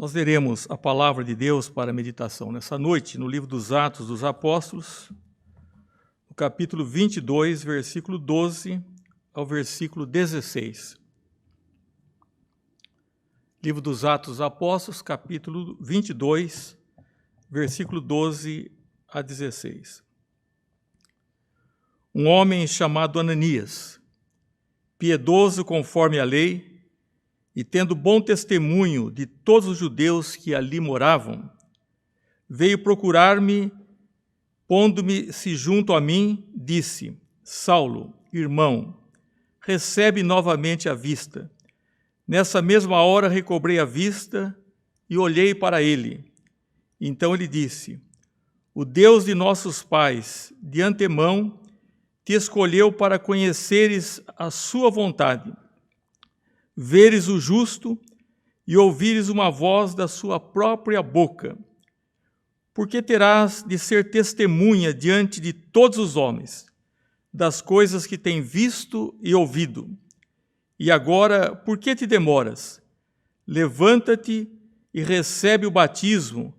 Nós leremos a palavra de Deus para meditação nessa noite, no livro dos Atos dos Apóstolos, no capítulo 22, versículo 12 ao versículo 16. Livro dos Atos dos Apóstolos, capítulo 22, versículo 12 a 16. Um homem chamado Ananias, piedoso conforme a lei, e tendo bom testemunho de todos os judeus que ali moravam, veio procurar-me, pondo-se junto a mim, disse: Saulo, irmão, recebe novamente a vista. Nessa mesma hora recobrei a vista e olhei para ele. Então ele disse: O Deus de nossos pais, de antemão, te escolheu para conheceres a sua vontade, veres o justo e ouvires uma voz da sua própria boca, porque terás de ser testemunha diante de todos os homens das coisas que tem visto e ouvido. E agora, por que te demoras? Levanta-te e recebe o batismo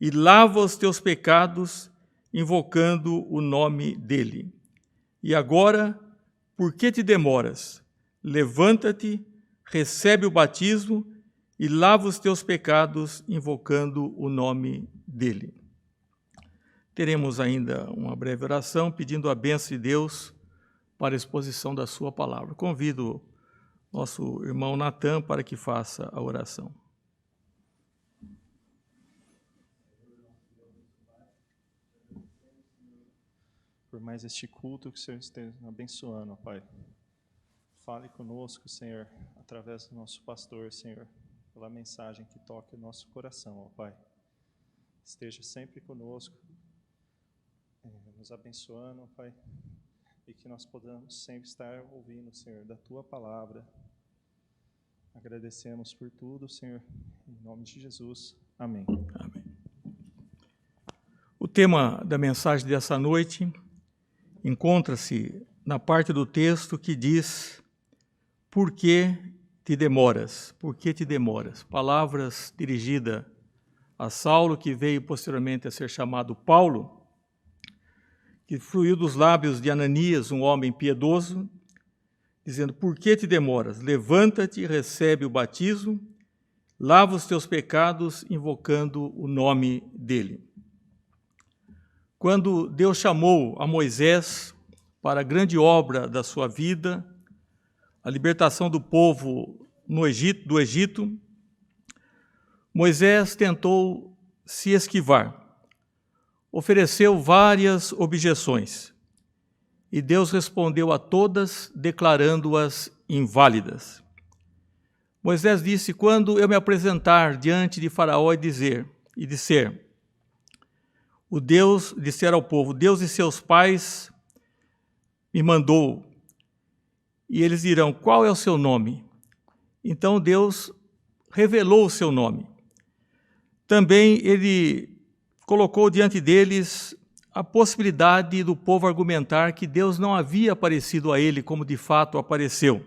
e lava os teus pecados, invocando o nome dele. E agora, por que te demoras? Levanta-te, recebe o batismo e lava os teus pecados, invocando o nome dele. Teremos ainda uma breve oração, pedindo a bênção de Deus para a exposição da sua palavra. Convido nosso irmão Natan para que faça a oração. Por mais este culto que o Senhor esteja abençoando, ó Pai. Fale conosco, Senhor, através do nosso pastor, Senhor, pela mensagem que toque o nosso coração, ó Pai. Esteja sempre conosco, nos abençoando, ó Pai, e que nós podamos sempre estar ouvindo, Senhor, da Tua palavra. Agradecemos por tudo, Senhor, em nome de Jesus. Amém. Amém. O tema da mensagem dessa noite encontra-se na parte do texto que diz: Por que te demoras? Por que te demoras? Palavras dirigidas a Saulo, que veio posteriormente a ser chamado Paulo, que fluiu dos lábios de Ananias, um homem piedoso, dizendo: Por que te demoras? Levanta-te, recebe o batismo, lava os teus pecados, invocando o nome dele. Quando Deus chamou a Moisés para a grande obra da sua vida, a libertação do povo do Egito, Moisés tentou se esquivar, ofereceu várias objeções, e Deus respondeu a todas, declarando-as inválidas. Moisés disse: Quando eu me apresentar diante de Faraó e disser, disser ao povo, Deus de seus pais me mandou, e eles dirão: Qual é o seu nome? Então Deus revelou o seu nome. Também ele colocou diante deles a possibilidade do povo argumentar que Deus não havia aparecido a ele como de fato apareceu.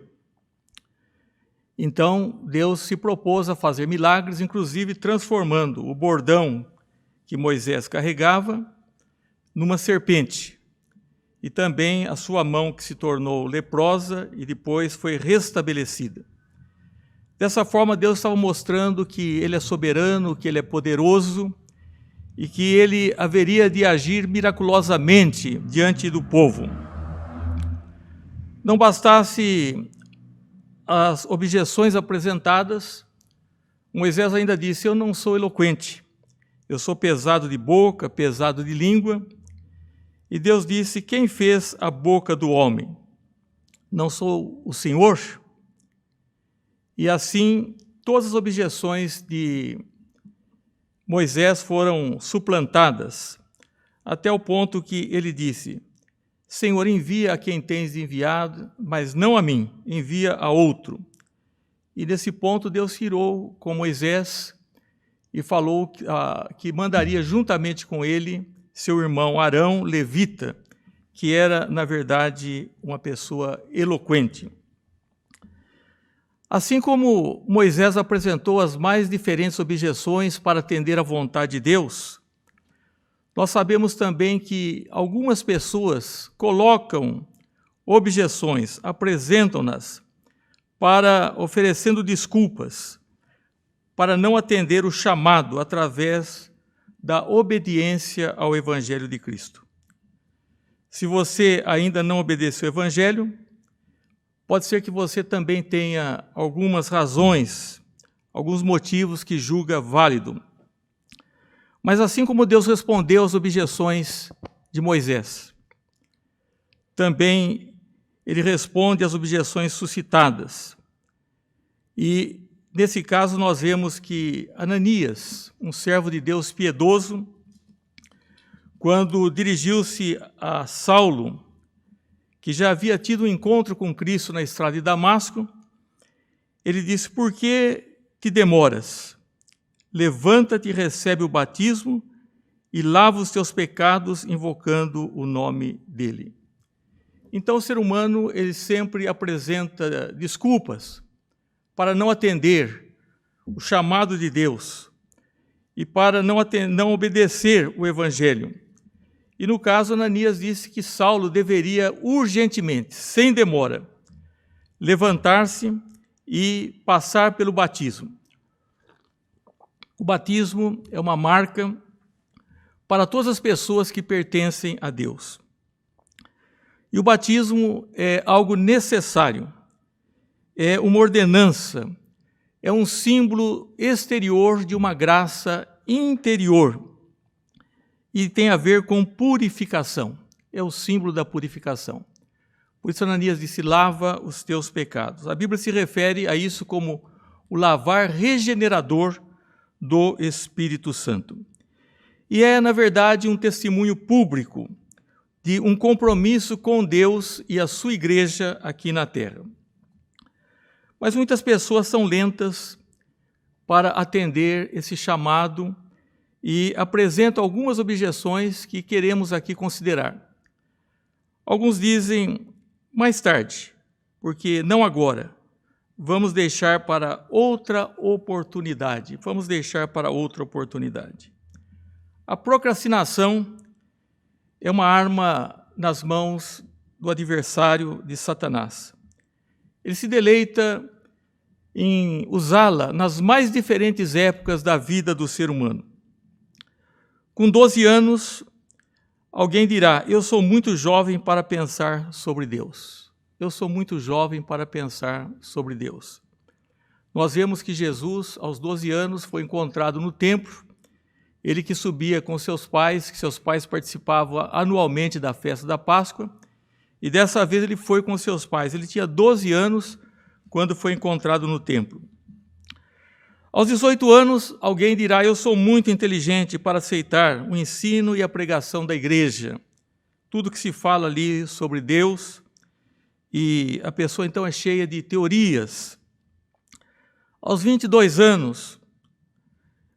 Então Deus se propôs a fazer milagres, inclusive transformando o bordão que Moisés carregava numa serpente, e também a sua mão, que se tornou leprosa e depois foi restabelecida. Dessa forma, Deus estava mostrando que Ele é soberano, que Ele é poderoso e que Ele haveria de agir miraculosamente diante do povo. Não bastasse as objeções apresentadas, Moisés ainda disse: Eu não sou eloquente, eu sou pesado de boca, pesado de língua. E Deus disse: Quem fez a boca do homem? Não sou o Senhor? E assim, todas as objeções de Moisés foram suplantadas, até o ponto que ele disse: Senhor, envia a quem tens enviado, mas não a mim, envia a outro. E nesse ponto Deus irou com Moisés e falou que mandaria juntamente com ele seu irmão Arão, levita, que era, na verdade, uma pessoa eloquente. Assim como Moisés apresentou as mais diferentes objeções para atender à vontade de Deus, nós sabemos também que algumas pessoas colocam objeções, apresentam-nas para oferecendo desculpas para não atender o chamado através da obediência ao Evangelho de Cristo. Se você ainda não obedeceu ao Evangelho, pode ser que você também tenha algumas razões, alguns motivos que julga válido. Mas assim como Deus respondeu às objeções de Moisés, também ele responde às objeções suscitadas. E, nesse caso, nós vemos que Ananias, um servo de Deus piedoso, quando dirigiu-se a Saulo, que já havia tido um encontro com Cristo na estrada de Damasco, ele disse: por que te demoras? Levanta-te e recebe o batismo e lava os teus pecados invocando o nome dele. Então o ser humano ele sempre apresenta desculpas para não atender o chamado de Deus e para não obedecer o Evangelho. E no caso, Ananias disse que Saulo deveria urgentemente, sem demora, levantar-se e passar pelo batismo. O batismo é uma marca para todas as pessoas que pertencem a Deus. E o batismo é algo necessário, é uma ordenança, é um símbolo exterior de uma graça interior e tem a ver com purificação, é o símbolo da purificação. Por isso Ananias disse: lava os teus pecados. A Bíblia se refere a isso como o lavar regenerador do Espírito Santo. E é, na verdade, um testemunho público de um compromisso com Deus e a sua igreja aqui na terra. Mas muitas pessoas são lentas para atender esse chamado e apresentam algumas objeções que queremos aqui considerar. Alguns dizem: mais tarde, porque não agora. Vamos deixar para outra oportunidade. Vamos deixar para outra oportunidade. A procrastinação é uma arma nas mãos do adversário de Satanás. Ele se deleita em usá-la nas mais diferentes épocas da vida do ser humano. Com 12 anos, alguém dirá: eu sou muito jovem para pensar sobre Deus. Eu sou muito jovem para pensar sobre Deus. Nós vemos que Jesus, aos 12 anos, foi encontrado no templo, ele que subia com seus pais, que seus pais participavam anualmente da festa da Páscoa, e dessa vez ele foi com seus pais. Ele tinha 12 anos quando foi encontrado no templo. Aos 18 anos, alguém dirá: eu sou muito inteligente para aceitar o ensino e a pregação da igreja. Tudo que se fala ali sobre Deus, e a pessoa então é cheia de teorias. Aos 22 anos,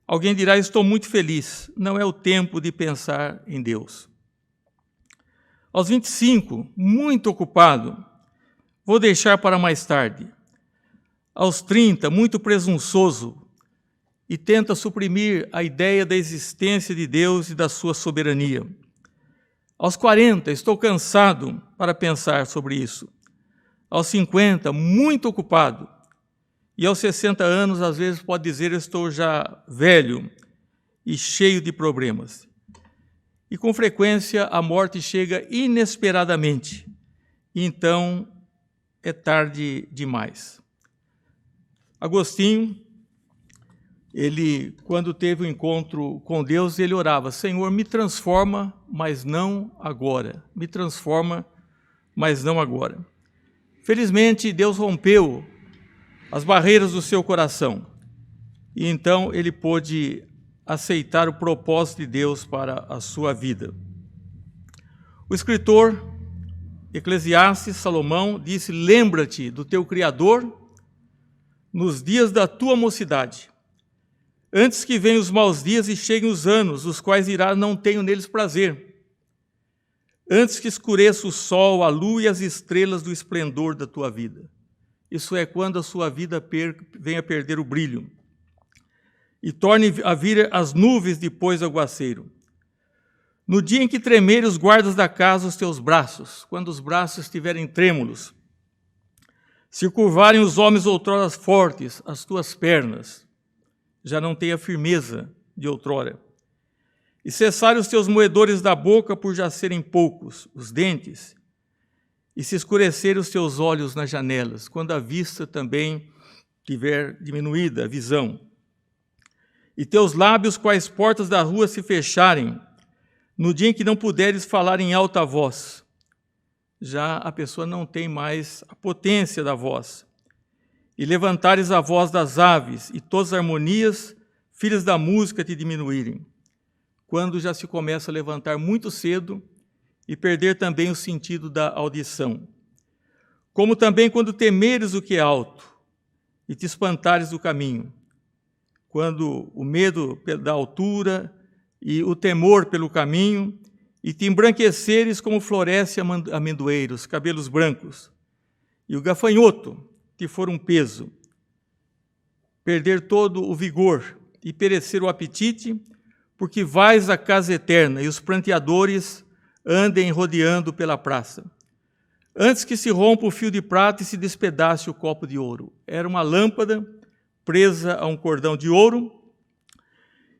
alguém dirá: estou muito feliz, não é o tempo de pensar em Deus. Aos 25, muito ocupado, vou deixar para mais tarde. Aos 30, muito presunçoso, e tenta suprimir a ideia da existência de Deus e da sua soberania. Aos 40, estou cansado para pensar sobre isso. Aos 50, muito ocupado. E aos 60 anos, às vezes, pode dizer: eu estou já velho e cheio de problemas. E com frequência a morte chega inesperadamente. E então é tarde demais. Agostinho, ele, quando teve o encontro com Deus, ele orava: Senhor, me transforma, mas não agora. Me transforma, mas não agora. Felizmente, Deus rompeu as barreiras do seu coração. E então ele pôde aceitar o propósito de Deus para a sua vida. O escritor Eclesiastes, Salomão, disse: lembra-te do teu Criador nos dias da tua mocidade, antes que venham os maus dias e cheguem os anos, os quais irá não tenho neles prazer, antes que escureça o sol, a lua e as estrelas do esplendor da tua vida. isso é, quando a sua vida venha a perder o brilho, e torne a vir as nuvens depois do aguaceiro. No dia em que tremerem os guardas da casa os teus braços, quando os braços estiverem trêmulos, se curvarem os homens outrora fortes, as tuas pernas já não têm a firmeza de outrora, e cessarem os teus moedores da boca por já serem poucos, os dentes, e se escurecerem os teus olhos nas janelas, quando a vista também tiver diminuída, a visão, e teus lábios, quais portas da rua, se fecharem, no dia em que não puderes falar em alta voz, já a pessoa não tem mais a potência da voz, e levantares a voz das aves, e todas as harmonias, filhas da música, te diminuírem, quando já se começa a levantar muito cedo e perder também o sentido da audição, como também quando temeres o que é alto, e te espantares do caminho, quando o medo da altura e o temor pelo caminho, e te embranqueceres como floresce amendoeiros, cabelos brancos, e o gafanhoto te for um peso, perder todo o vigor e perecer o apetite, porque vais à casa eterna, e os pranteadores andem rodeando pela praça. Antes que se rompa o fio de prata e se despedace o copo de ouro. Era uma lâmpada presa a um cordão de ouro,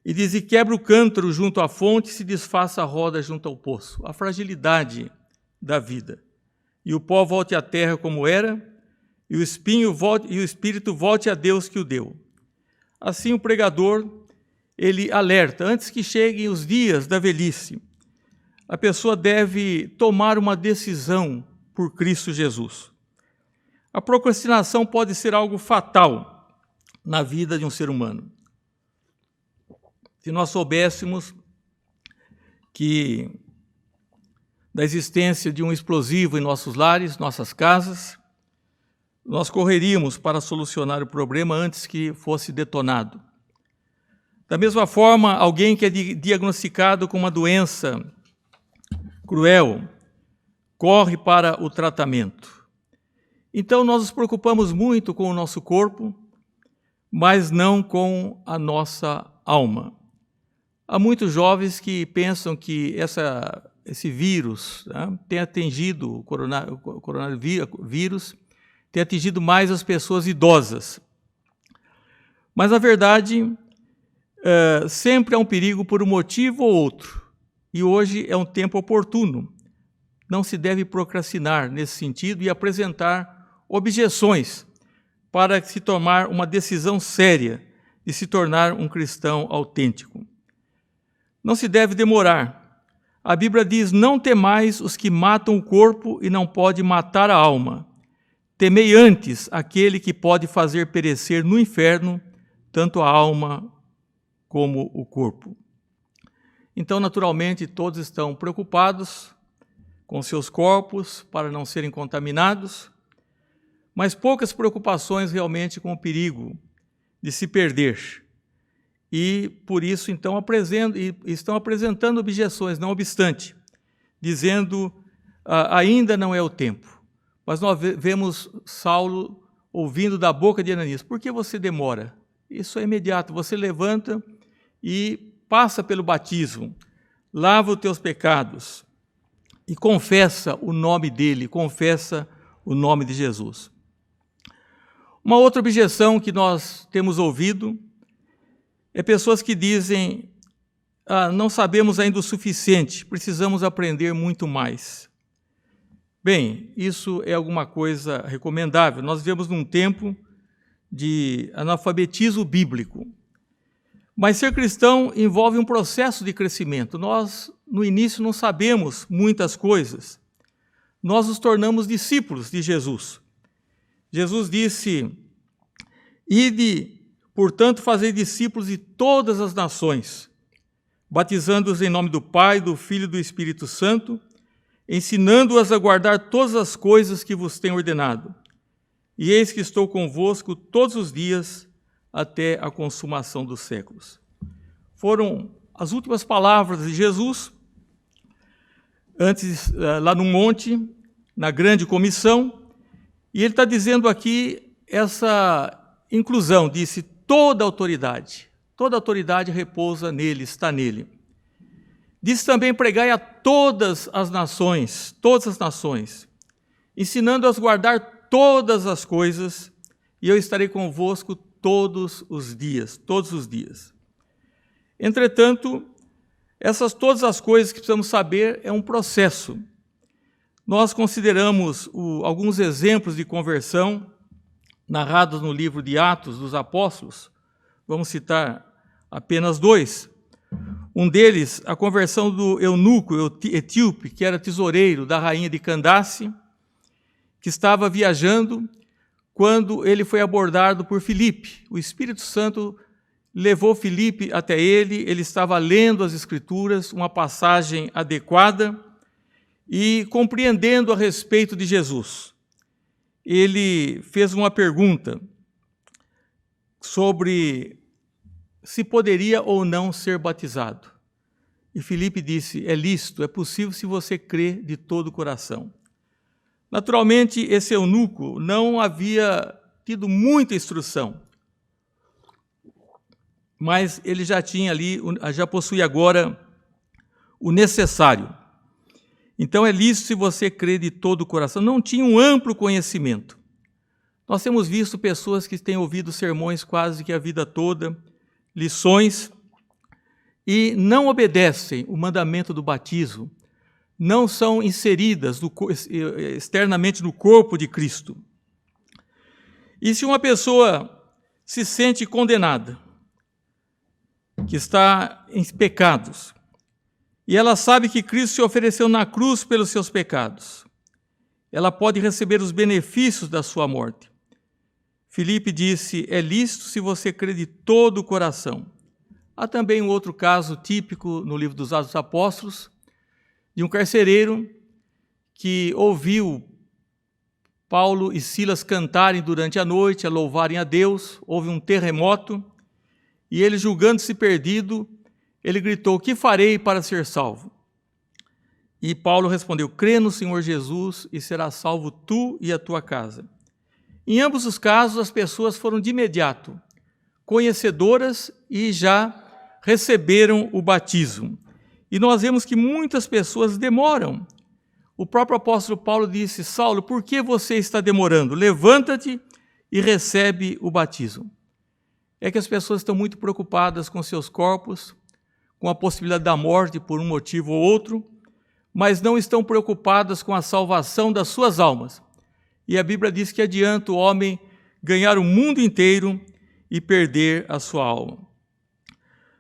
e diz, e quebra o cântaro junto à fonte, e se desfaça a roda junto ao poço. A fragilidade da vida. E o pó volte à terra como era, e o espírito volte a Deus que o deu. Assim o pregador, ele alerta, antes que cheguem os dias da velhice, a pessoa deve tomar uma decisão por Cristo Jesus. A procrastinação pode ser algo fatal na vida de um ser humano. Se nós soubéssemos que da existência de um explosivo em nossos lares, nossas casas, nós correríamos para solucionar o problema antes que fosse detonado. Da mesma forma, alguém que é diagnosticado com uma doença cruel corre para o tratamento. Então, nós nos preocupamos muito com o nosso corpo, mas não com a nossa alma. Há muitos jovens que pensam que esse vírus, né, tem atingido, o coronavírus, tem atingido mais as pessoas idosas. Mas, na verdade, sempre há um perigo por um motivo ou outro. E hoje é um tempo oportuno. Não se deve procrastinar nesse sentido e apresentar objeções para se tomar uma decisão séria de se tornar um cristão autêntico. Não se deve demorar. A Bíblia diz, não temais os que matam o corpo e não pode matar a alma. Temei antes aquele que pode fazer perecer no inferno tanto a alma como o corpo. Então, naturalmente, todos estão preocupados com seus corpos para não serem contaminados, mas poucas preocupações realmente com o perigo de se perder. E, por isso, então, estão apresentando objeções, não obstante, dizendo, ainda não é o tempo. Mas nós vemos Saulo ouvindo da boca de Ananias, por que você demora? Isso é imediato, você levanta e passa pelo batismo, lava os teus pecados e confessa o nome dele, confessa o nome de Jesus. Uma outra objeção que nós temos ouvido é pessoas que dizem, não sabemos ainda o suficiente, precisamos aprender muito mais. Bem, isso é alguma coisa recomendável. Nós vivemos num tempo de analfabetismo bíblico. Mas ser cristão envolve um processo de crescimento. Nós, no início, não sabemos muitas coisas. Nós nos tornamos discípulos de Jesus. Jesus disse, ide, portanto, fazei discípulos de todas as nações, batizando-os em nome do Pai, do Filho e do Espírito Santo, ensinando-as a guardar todas as coisas que vos tenho ordenado. E eis que estou convosco todos os dias até a consumação dos séculos. Foram as últimas palavras de Jesus, antes lá no monte, na grande comissão, E ele está dizendo aqui essa inclusão, disse toda autoridade repousa nele, está nele. Diz também, pregai a todas as nações, ensinando-as a guardar todas as coisas, e eu estarei convosco todos os dias. Entretanto, todas as coisas que precisamos saber é um processo. Nós consideramos alguns exemplos de conversão narrados no livro de Atos dos Apóstolos. Vamos citar apenas 2. Um deles, a conversão do eunuco etíope, que era tesoureiro da rainha de Candace, que estava viajando quando ele foi abordado por Filipe. O Espírito Santo levou Filipe até ele estava lendo as Escrituras, uma passagem adequada, e compreendendo a respeito de Jesus. Ele fez uma pergunta sobre se poderia ou não ser batizado. E Filipe disse, é lícito, é possível se você crer de todo o coração. Naturalmente, esse eunuco não havia tido muita instrução, mas ele já possuía agora o necessário. Então, é lícito se você crer de todo o coração. Não tinha um amplo conhecimento. Nós temos visto pessoas que têm ouvido sermões quase que a vida toda, lições, e não obedecem o mandamento do batismo, não são inseridas externamente no corpo de Cristo. E se uma pessoa se sente condenada, que está em pecados, e ela sabe que Cristo se ofereceu na cruz pelos seus pecados, ela pode receber os benefícios da sua morte. Filipe disse, é lícito se você crê de todo o coração. Há também um outro caso típico no livro dos Atos dos Apóstolos, de um carcereiro que ouviu Paulo e Silas cantarem durante a noite, a louvarem a Deus, houve um terremoto, e ele, julgando-se perdido, ele gritou, que farei para ser salvo? E Paulo respondeu, crê no Senhor Jesus e serás salvo tu e a tua casa. Em ambos os casos, as pessoas foram de imediato conhecedoras e já receberam o batismo. E nós vemos que muitas pessoas demoram. O próprio apóstolo Paulo disse, Saulo, por que você está demorando? Levanta-te e recebe o batismo. É que as pessoas estão muito preocupadas com seus corpos, com a possibilidade da morte por um motivo ou outro, mas não estão preocupadas com a salvação das suas almas. E a Bíblia diz que adianta o homem ganhar o mundo inteiro e perder a sua alma.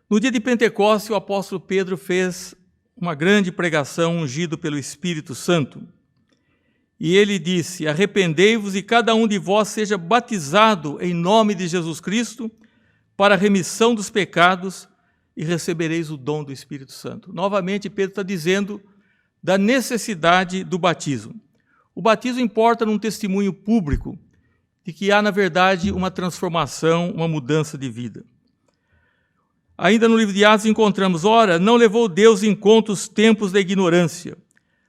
No dia de Pentecostes, o apóstolo Pedro fez uma grande pregação ungido pelo Espírito Santo. E ele disse, arrependei-vos e cada um de vós seja batizado em nome de Jesus Cristo para a remissão dos pecados e recebereis o dom do Espírito Santo. Novamente, Pedro está dizendo da necessidade do batismo. O batismo importa num testemunho público de que há, na verdade, uma transformação, uma mudança de vida. Ainda no livro de Atos encontramos, ora, não levou Deus em conta os tempos da ignorância.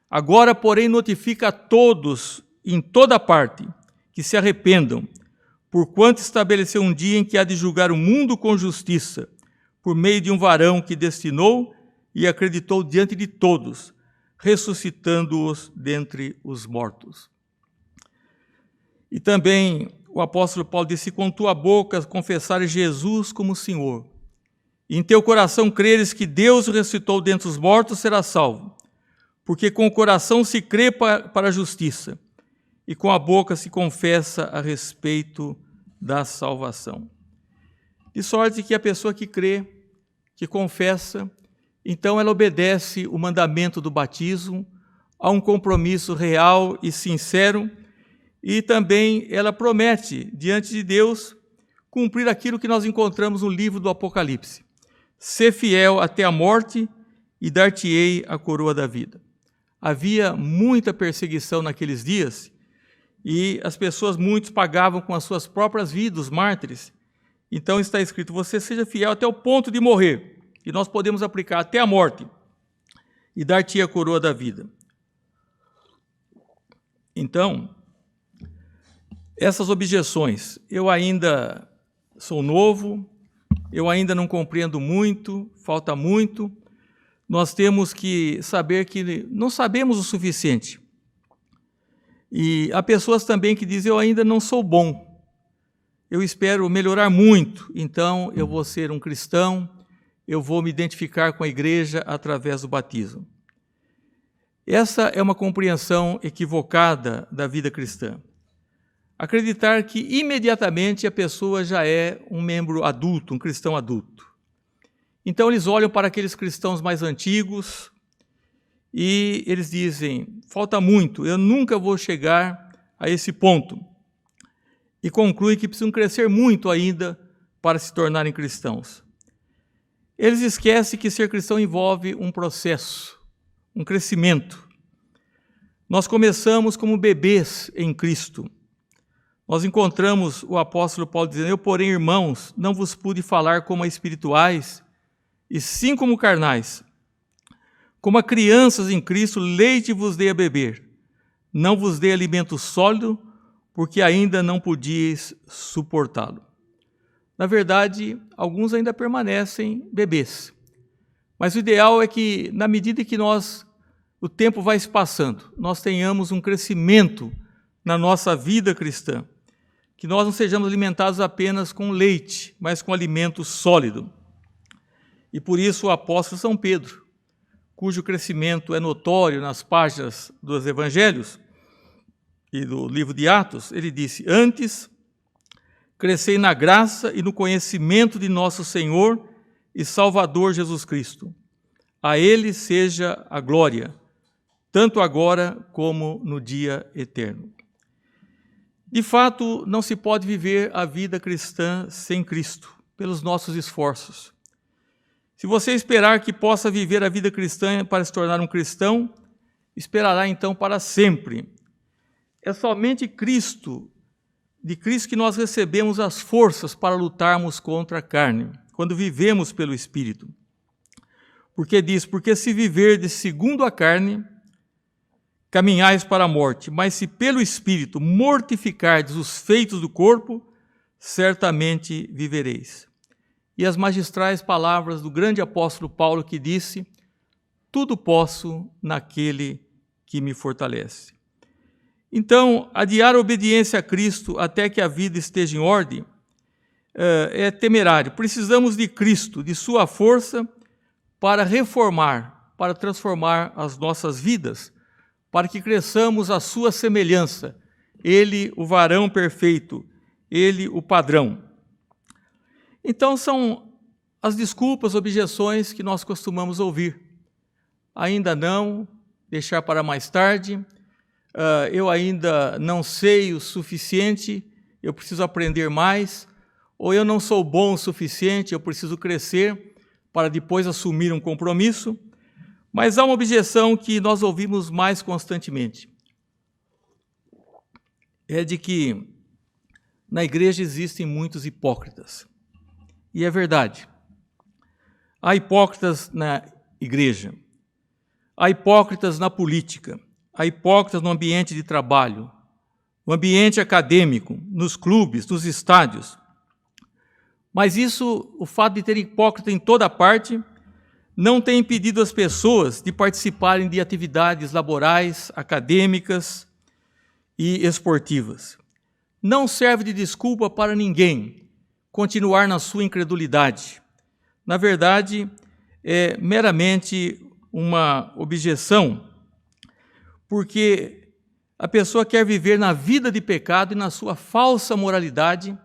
Agora, porém, notifica a todos, em toda parte, que se arrependam, porquanto estabeleceu um dia em que há de julgar o mundo com justiça, por meio de um varão que destinou e acreditou diante de todos, ressuscitando-os dentre os mortos. E também o apóstolo Paulo disse, com tua boca confessares Jesus como Senhor, e em teu coração creres que Deus o ressuscitou dentre os mortos, serás salvo. Porque com o coração se crê para a justiça, e com a boca se confessa a respeito da salvação. De sorte que a pessoa que crê, que confessa, então ela obedece o mandamento do batismo, a um compromisso real e sincero, e também ela promete, diante de Deus, cumprir aquilo que nós encontramos no livro do Apocalipse. Ser fiel até a morte e dar-te-ei a coroa da vida. Havia muita perseguição naqueles dias e as pessoas, muitos pagavam com as suas próprias vidas, os mártires. Então está escrito, você seja fiel até o ponto de morrer. E nós podemos aplicar até a morte e dar-te a coroa da vida. Então, essas objeções. Eu ainda sou novo, eu ainda não compreendo muito, falta muito. Nós temos que saber que não sabemos o suficiente. E há pessoas também que dizem, eu ainda não sou bom, eu espero melhorar muito, então eu vou ser um cristão, eu vou me identificar com a igreja através do batismo. Essa é uma compreensão equivocada da vida cristã. Acreditar que imediatamente a pessoa já é um membro adulto, um cristão adulto. Então eles olham para aqueles cristãos mais antigos e eles dizem, falta muito, eu nunca vou chegar a esse ponto. E concluem que precisam crescer muito ainda para se tornarem cristãos. Eles esquecem que ser cristão envolve um processo, um crescimento. Nós começamos como bebês em Cristo. Nós encontramos o apóstolo Paulo dizendo, eu, porém, irmãos, não vos pude falar como a espirituais, e sim como carnais. Como a crianças em Cristo, leite vos dei a beber. Não vos dei alimento sólido, porque ainda não podíeis suportá-lo. Na verdade, alguns ainda permanecem bebês. Mas o ideal é que, na medida que o tempo vai se passando, nós tenhamos um crescimento na nossa vida cristã. Que nós não sejamos alimentados apenas com leite, mas com alimento sólido. E por isso o apóstolo São Pedro, cujo crescimento é notório nas páginas dos evangelhos e do livro de Atos, ele disse, antes, crescei na graça e no conhecimento de nosso Senhor e Salvador Jesus Cristo. A Ele seja a glória, tanto agora como no dia eterno. De fato, não se pode viver a vida cristã sem Cristo, pelos nossos esforços. Se você esperar que possa viver a vida cristã para se tornar um cristão, esperará então para sempre. É somente de Cristo que nós recebemos as forças para lutarmos contra a carne, quando vivemos pelo Espírito. Porque diz, porque se viverdes segundo a carne, caminhais para a morte, mas se pelo Espírito mortificardes os feitos do corpo, certamente vivereis. E as magistrais palavras do grande apóstolo Paulo que disse, tudo posso naquele que me fortalece. Então, adiar a obediência a Cristo até que a vida esteja em ordem é temerário. Precisamos de Cristo, de sua força, para reformar, para transformar as nossas vidas, para que cresçamos à sua semelhança. Ele, o varão perfeito, ele, o padrão. Então, são as desculpas, objeções que nós costumamos ouvir. Ainda não, deixar para mais tarde, eu ainda não sei o suficiente, eu preciso aprender mais, ou eu não sou bom o suficiente, eu preciso crescer para depois assumir um compromisso. Mas há uma objeção que nós ouvimos mais constantemente. É de que na igreja existem muitos hipócritas. E é verdade. Há hipócritas na igreja. Há hipócritas na política. Há hipócritas no ambiente de trabalho, no ambiente acadêmico, nos clubes, nos estádios. Mas isso, o fato de ter hipócrita em toda parte, não tem impedido as pessoas de participarem de atividades laborais, acadêmicas e esportivas. Não serve de desculpa para ninguém continuar na sua incredulidade. Na verdade, é meramente uma objeção, porque a pessoa quer viver na vida de pecado e na sua falsa moralidade,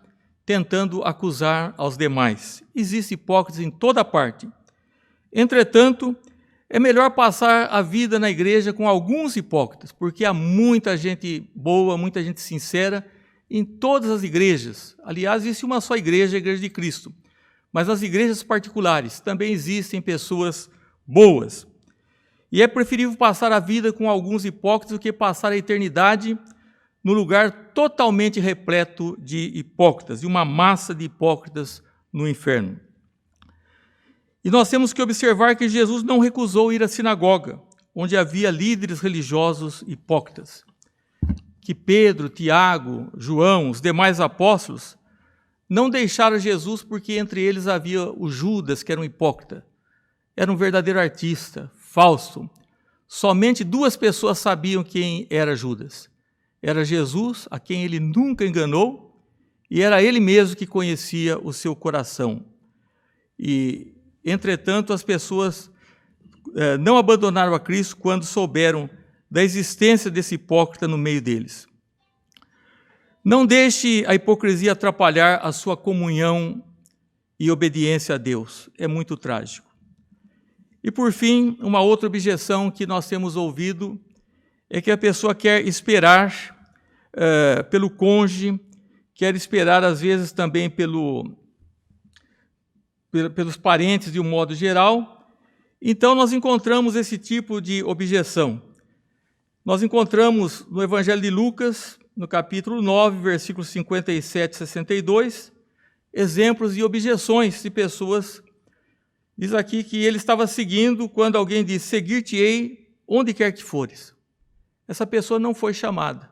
tentando acusar aos demais. Existem hipócritas em toda parte. Entretanto, é melhor passar a vida na igreja com alguns hipócritas, porque há muita gente boa, muita gente sincera em todas as igrejas. Aliás, existe uma só igreja, a Igreja de Cristo. Mas nas igrejas particulares também existem pessoas boas. E é preferível passar a vida com alguns hipócritas do que passar a eternidade no lugar totalmente repleto de hipócritas, e uma massa de hipócritas no inferno. E nós temos que observar que Jesus não recusou ir à sinagoga, onde havia líderes religiosos hipócritas. que Pedro, Tiago, João, os demais apóstolos, não deixaram Jesus porque entre eles havia o Judas, que era um hipócrita. Era um verdadeiro artista, falso. Somente 2 pessoas sabiam quem era Judas. Era Jesus, a quem ele nunca enganou, e era ele mesmo que conhecia o seu coração. E, entretanto, as pessoas não abandonaram a Cristo quando souberam da existência desse hipócrita no meio deles. Não deixe a hipocrisia atrapalhar a sua comunhão e obediência a Deus. É muito trágico. E, por fim, uma outra objeção que nós temos ouvido é que a pessoa quer esperar pelo cônjuge, quer esperar, às vezes, também pelos parentes de um modo geral. Então, nós encontramos esse tipo de objeção. Nós encontramos no Evangelho de Lucas, no capítulo 9, versículos 57 e 62, exemplos de objeções de pessoas. Diz aqui que ele estava seguindo quando alguém disse: seguir-te-ei onde quer que fores. Essa pessoa não foi chamada.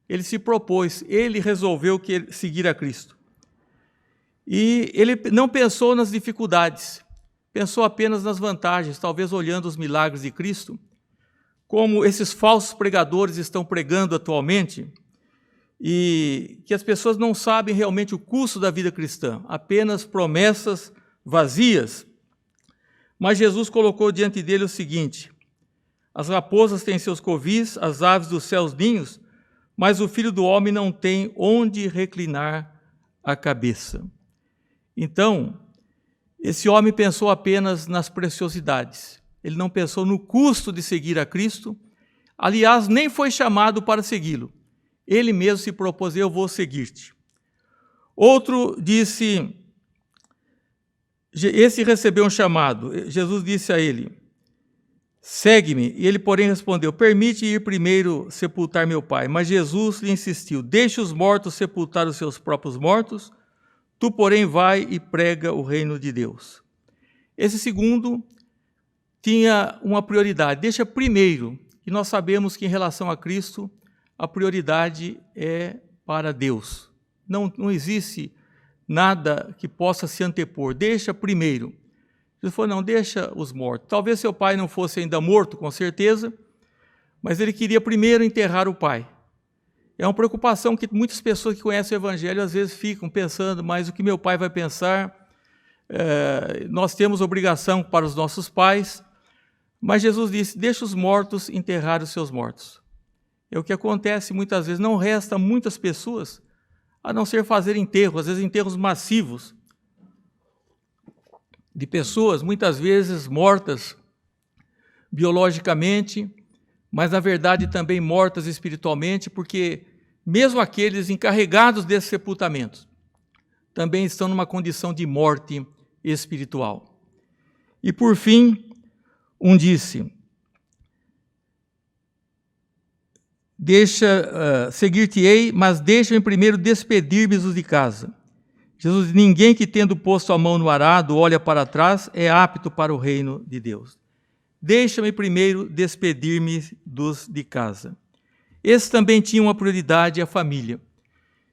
Ele se propôs, ele resolveu seguir a Cristo. E ele não pensou nas dificuldades, pensou apenas nas vantagens, talvez olhando os milagres de Cristo, como esses falsos pregadores estão pregando atualmente, e que as pessoas não sabem realmente o custo da vida cristã, apenas promessas vazias. Mas Jesus colocou diante dele o seguinte: as raposas têm seus covis, as aves dos céus ninhos, mas o Filho do Homem não tem onde reclinar a cabeça. Então, esse homem pensou apenas nas preciosidades. Ele não pensou no custo de seguir a Cristo. Aliás, nem foi chamado para segui-lo. Ele mesmo se propôs: eu vou seguir-te. Outro disse, esse recebeu um chamado. Jesus disse a ele: segue-me. E ele, porém, respondeu: permite ir primeiro sepultar meu pai. Mas Jesus lhe insistiu: deixe os mortos sepultar os seus próprios mortos, tu, porém, vai e prega o reino de Deus. Esse segundo tinha uma prioridade: deixa primeiro. E nós sabemos que, em relação a Cristo, a prioridade é para Deus. Não existe nada que possa se antepor. Deixa primeiro. Jesus falou: não, deixa os mortos. Talvez seu pai não fosse ainda morto, com certeza, mas ele queria primeiro enterrar o pai. É uma preocupação que muitas pessoas que conhecem o Evangelho às vezes ficam pensando: mas o que meu pai vai pensar? Nós temos obrigação para os nossos pais. Mas Jesus disse: deixa os mortos enterrar os seus mortos. É o que acontece muitas vezes. Não resta muitas pessoas a não ser fazer enterros, às vezes enterros massivos, de pessoas muitas vezes mortas biologicamente, mas na verdade também mortas espiritualmente, porque mesmo aqueles encarregados desses sepultamentos também estão numa condição de morte espiritual. E por fim, um disse: seguir-te-ei, mas deixa-me primeiro despedir-me de casa. Jesus disse: ninguém que, tendo posto a mão no arado, olha para trás, é apto para o reino de Deus. Deixa-me primeiro despedir-me dos de casa. Esse também tinha uma prioridade: a família.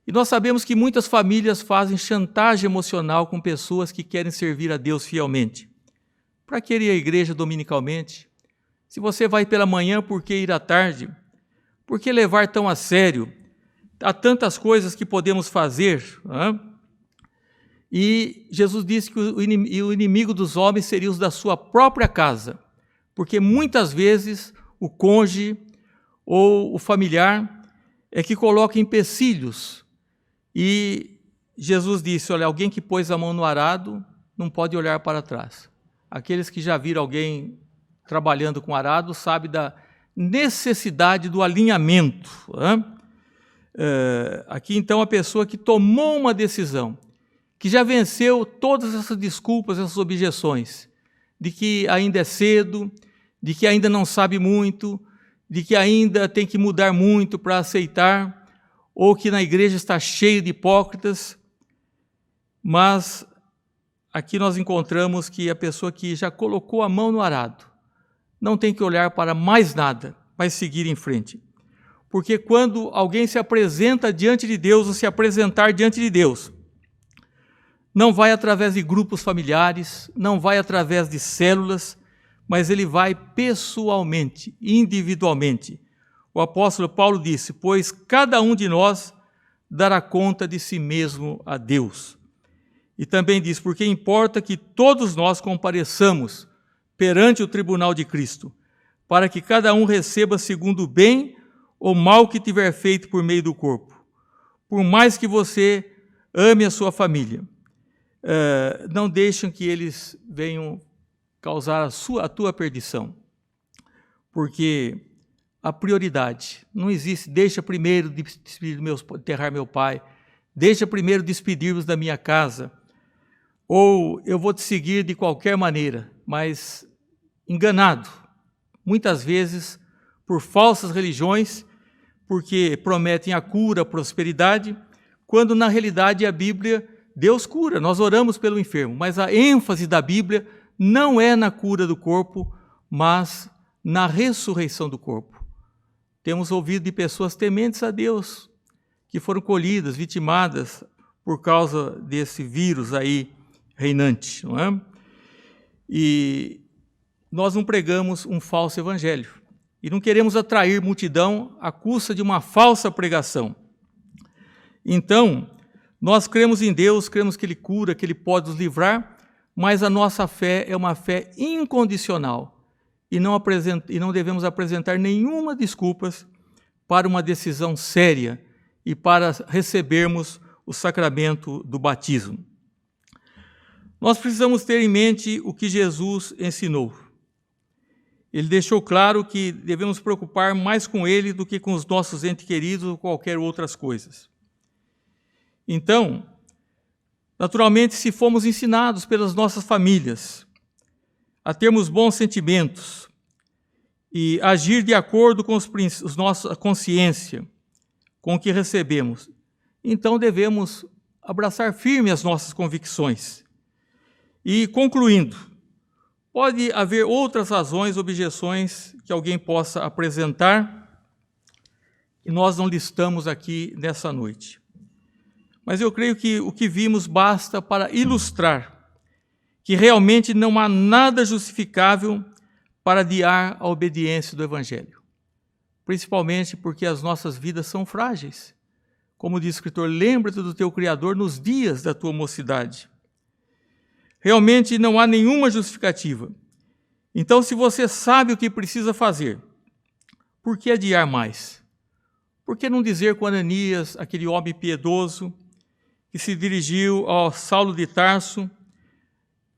E nós sabemos que muitas famílias fazem chantagem emocional com pessoas que querem servir a Deus fielmente. Para que ir à igreja dominicalmente? Se você vai pela manhã, por que ir à tarde? Por que levar tão a sério? Há tantas coisas que podemos fazer. E Jesus disse que o inimigo dos homens seria os da sua própria casa, porque muitas vezes o cônjuge ou o familiar é que coloca empecilhos. E Jesus disse: olha, alguém que pôs a mão no arado não pode olhar para trás. Aqueles que já viram alguém trabalhando com arado sabem da necessidade do alinhamento. Aqui, então, a pessoa que tomou uma decisão, que já venceu todas essas desculpas, essas objeções, de que ainda é cedo, de que ainda não sabe muito, de que ainda tem que mudar muito para aceitar, ou que na igreja está cheio de hipócritas. Mas aqui nós encontramos que a pessoa que já colocou a mão no arado não tem que olhar para mais nada, vai seguir em frente. porque quando alguém se apresenta diante de Deus, ou se apresentar diante de Deus, não vai através de grupos familiares, não vai através de células, mas ele vai pessoalmente, individualmente. O apóstolo Paulo disse: pois cada um de nós dará conta de si mesmo a Deus. E também diz: porque importa que todos nós compareçamos perante o tribunal de Cristo, para que cada um receba segundo o bem ou mal que tiver feito por meio do corpo. Por mais que você ame a sua família, não deixem que eles venham causar a tua perdição, porque a prioridade não existe. Deixa primeiro enterrar meu pai, deixa primeiro despedir-vos da minha casa, ou eu vou te seguir de qualquer maneira, mas enganado, muitas vezes por falsas religiões, porque prometem a cura, a prosperidade, quando na realidade a Bíblia, Deus cura, nós oramos pelo enfermo, mas a ênfase da Bíblia não é na cura do corpo, mas na ressurreição do corpo. Temos ouvido de pessoas tementes a Deus, que foram colhidas, vitimadas por causa desse vírus aí reinante, não é? E nós não pregamos um falso evangelho, e não queremos atrair multidão à custa de uma falsa pregação. Então, nós cremos em Deus, cremos que Ele cura, que Ele pode nos livrar, mas a nossa fé é uma fé incondicional e não devemos apresentar nenhuma desculpa para uma decisão séria e para recebermos o sacramento do batismo. Nós precisamos ter em mente o que Jesus ensinou. Ele deixou claro que devemos preocupar mais com Ele do que com os nossos entes queridos ou qualquer outras coisas. Então, naturalmente, se fomos ensinados pelas nossas famílias a termos bons sentimentos e agir de acordo com nossa consciência, com o que recebemos, então devemos abraçar firme as nossas convicções. E, concluindo, pode haver outras razões, objeções que alguém possa apresentar e nós não listamos aqui nessa noite. Mas eu creio que o que vimos basta para ilustrar que realmente não há nada justificável para adiar a obediência do Evangelho. Principalmente porque as nossas vidas são frágeis. Como diz o escritor, lembra-te do teu Criador nos dias da tua mocidade. Realmente não há nenhuma justificativa. Então, se você sabe o que precisa fazer, por que adiar mais? Por que não dizer com Ananias, aquele homem piedoso, que se dirigiu ao Saulo de Tarso,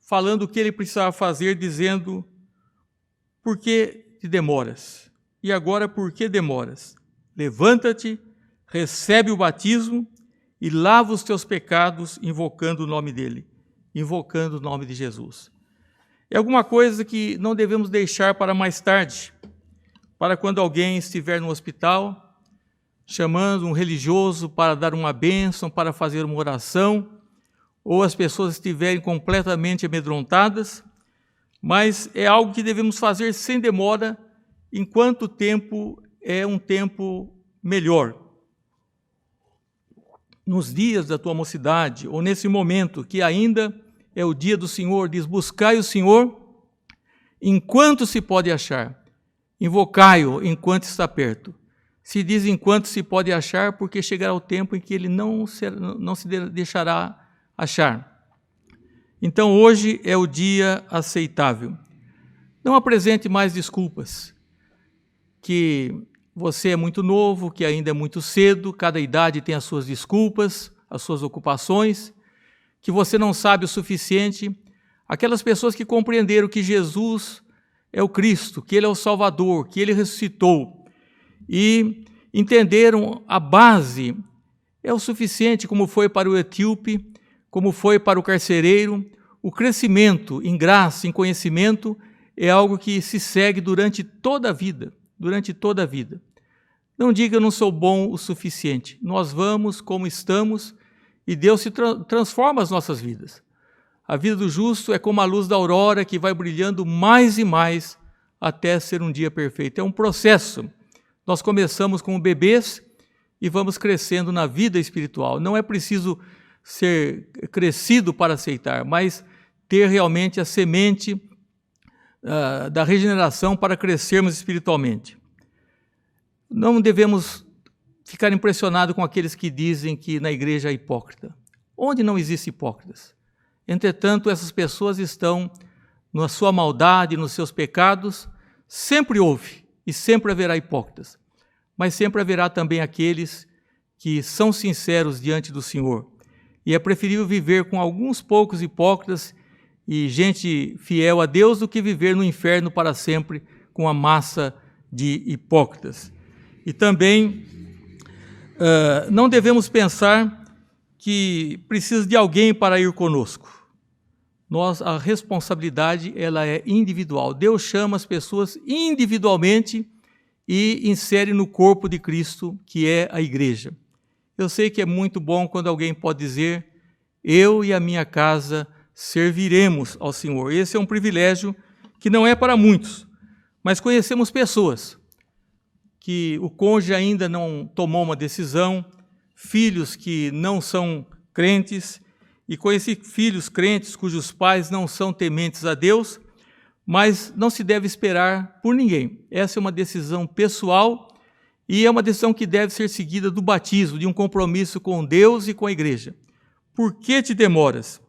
falando o que ele precisava fazer, dizendo: por que te demoras? E agora, por que demoras? Levanta-te, recebe o batismo e lava os teus pecados, invocando o nome dele, invocando o nome de Jesus. É alguma coisa que não devemos deixar para mais tarde, para quando alguém estiver no hospital, chamando um religioso para dar uma bênção, para fazer uma oração, ou as pessoas estiverem completamente amedrontadas, mas é algo que devemos fazer sem demora, enquanto o tempo é um tempo melhor. Nos dias da tua mocidade, ou nesse momento que ainda é o dia do Senhor, diz: buscai o Senhor enquanto se pode achar, invocai-o enquanto está perto. Se diz enquanto se pode achar, porque chegará o tempo em que ele não se deixará achar. Então, hoje é o dia aceitável. Não apresente mais desculpas, que você é muito novo, que ainda é muito cedo, cada idade tem as suas desculpas, as suas ocupações, que você não sabe o suficiente. Aquelas pessoas que compreenderam que Jesus é o Cristo, que Ele é o Salvador, que Ele ressuscitou, e entenderam a base, é o suficiente, como foi para o etíope, como foi para o carcereiro. O crescimento em graça, em conhecimento, é algo que se segue durante toda a vida, Não diga: eu não sou bom o suficiente. Nós vamos como estamos e Deus se transforma as nossas vidas. A vida do justo é como a luz da aurora que vai brilhando mais e mais até ser um dia perfeito. É um processo. Nós começamos como bebês e vamos crescendo na vida espiritual. Não é preciso ser crescido para aceitar, mas ter realmente a semente da regeneração para crescermos espiritualmente. Não devemos ficar impressionados com aqueles que dizem que na igreja há hipócrita. Onde não existe hipócritas? Entretanto, essas pessoas estão na sua maldade, nos seus pecados. Sempre houve e sempre haverá hipócritas, mas sempre haverá também aqueles que são sinceros diante do Senhor. E é preferível viver com alguns poucos hipócritas e gente fiel a Deus do que viver no inferno para sempre com a massa de hipócritas. E também não devemos pensar que precisa de alguém para ir conosco. A responsabilidade ela é individual. Deus chama as pessoas individualmente e insere no corpo de Cristo, que é a igreja. Eu sei que é muito bom quando alguém pode dizer: eu e a minha casa serviremos ao Senhor. Esse é um privilégio que não é para muitos, mas conhecemos pessoas que o cônjuge ainda não tomou uma decisão, filhos que não são crentes, e conheci filhos crentes cujos pais não são tementes a Deus, mas não se deve esperar por ninguém. Essa é uma decisão pessoal e é uma decisão que deve ser seguida do batismo, de um compromisso com Deus e com a igreja. Por que te demoras?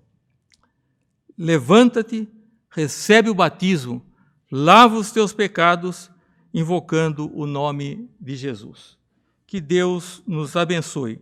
Levanta-te, recebe o batismo, lava os teus pecados, invocando o nome de Jesus. Que Deus nos abençoe.